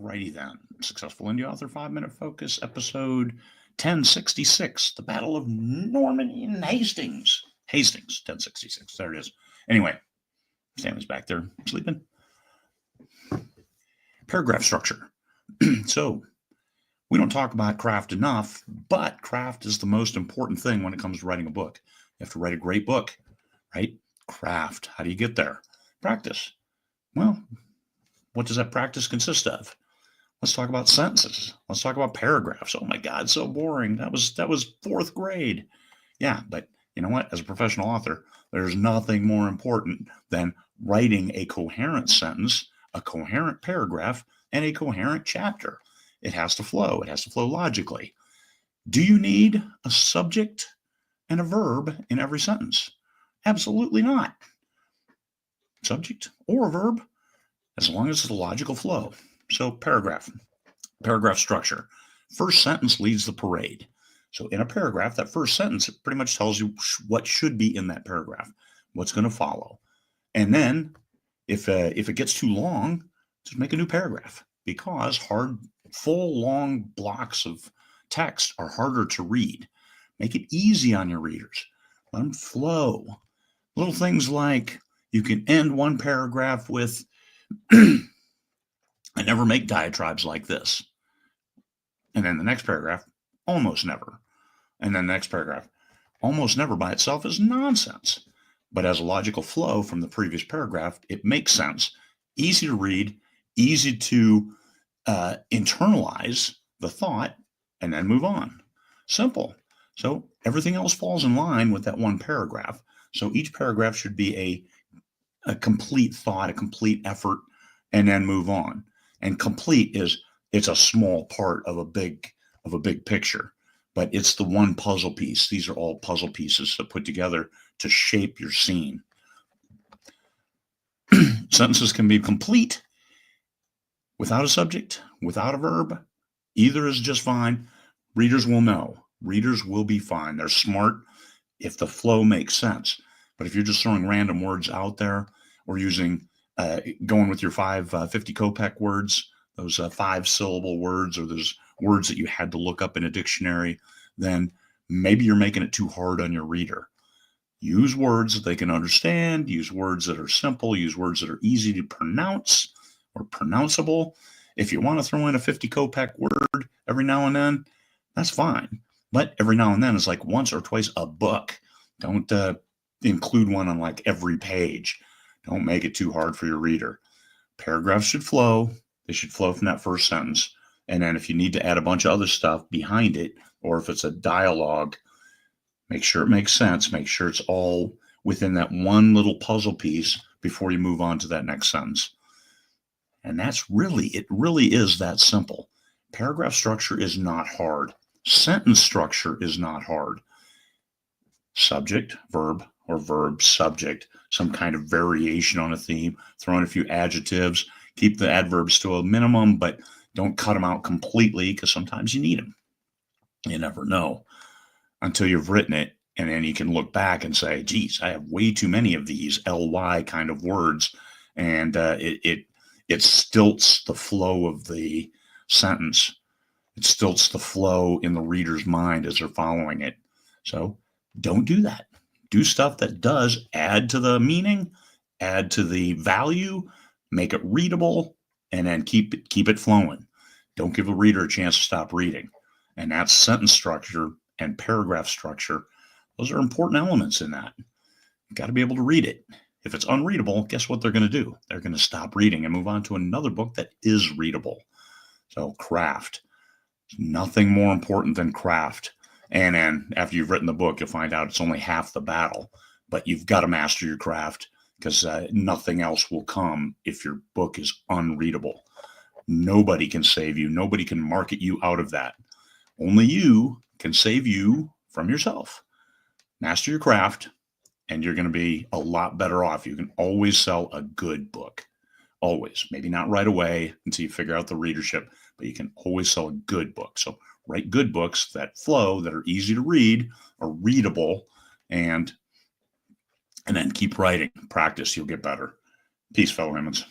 Alrighty then. Successful Indie Author 5-Minute Focus, episode 1066, the Battle of Normandy and Hastings. Hastings, 1066. There it is. Anyway, Stanley's back there sleeping. Paragraph structure. So, we don't talk about craft enough, but craft is the most important thing when it comes to writing a book. You have to write a great book, right? Craft. How do you get there? Practice. Well, what does that practice consist of? Let's talk about sentences. Let's talk about paragraphs. Oh my God, so boring. That was fourth grade. Yeah, but you know what? As a professional author, there's nothing more important than writing a coherent sentence, a coherent paragraph, and a coherent chapter. It has to flow. It has to flow logically. Do you need a subject and a verb in every sentence? Absolutely not. Subject or a verb, as long as it's a logical flow. So paragraph structure. First sentence leads the parade. So in a paragraph, that first sentence pretty much tells you what should be in that paragraph, what's going to follow. And then if it gets too long, just make a new paragraph, because full long blocks of text are harder to read. Make it easy on your readers. Let them flow. Little things like you can end one paragraph with, I never make diatribes like this. And then the next paragraph, almost never. And then the next paragraph, almost never by itself is nonsense. But as a logical flow from the previous paragraph, it makes sense. Easy to read, easy to internalize the thought, and then move on. Simple. So everything else falls in line with that one paragraph. So each paragraph should be a complete thought, a complete effort, and then move on. And complete it's a small part of a big picture, but it's the one puzzle piece. These are all puzzle pieces that put together to shape your scene. Sentences can be complete without a subject, without a verb. Either is just fine. Readers will know. Readers will be fine. They're smart if the flow makes sense. But if you're just throwing random words out there, or going with your 50 Kopeck words, those 5-syllable words, or those words that you had to look up in a dictionary, then maybe you're making it too hard on your reader. Use words that they can understand, use words that are simple, use words that are easy to pronounce or pronounceable. If you want to throw in a 50 Kopeck word every now and then, that's fine. But every now and then is like once or twice a book. Don't include one on like every page. Don't make it too hard for your reader. Paragraphs should flow. They should flow from that first sentence. And then if you need to add a bunch of other stuff behind it, or if it's a dialogue, make sure it makes sense. Make sure it's all within that one little puzzle piece before you move on to that next sentence. And it really is that simple. Paragraph structure is not hard. Sentence structure is not hard. Subject, verb, or verb, subject, some kind of variation on a theme, throw in a few adjectives, keep the adverbs to a minimum, but don't cut them out completely, because sometimes you need them. You never know until you've written it, and then you can look back and say, geez, I have way too many of these ly kind of words, and it stilts the flow of the sentence. It stilts the flow in the reader's mind as they're following it. So don't do that. Do stuff that does add to the meaning, add to the value, make it readable, and then keep it flowing. Don't give a reader a chance to stop reading. And that's sentence structure and paragraph structure. Those are important elements in that. You've got to be able to read it. If it's unreadable, guess what they're going to do? They're going to stop reading and move on to another book that is readable. So craft. Nothing more important than craft. And then after you've written the book, you'll find out it's only half the battle. But you've got to master your craft, because nothing else will come if your book is unreadable. Nobody can save you. Nobody can market you out of that. Only you can save you from yourself. Master your craft, and you're going to be a lot better off. You can always sell a good book. Always. Maybe not right away until you figure out the readership, but you can always sell a good book. So write good books that flow, that are easy to read, are readable, and then keep writing. Practice, you'll get better. Peace, fellow humans.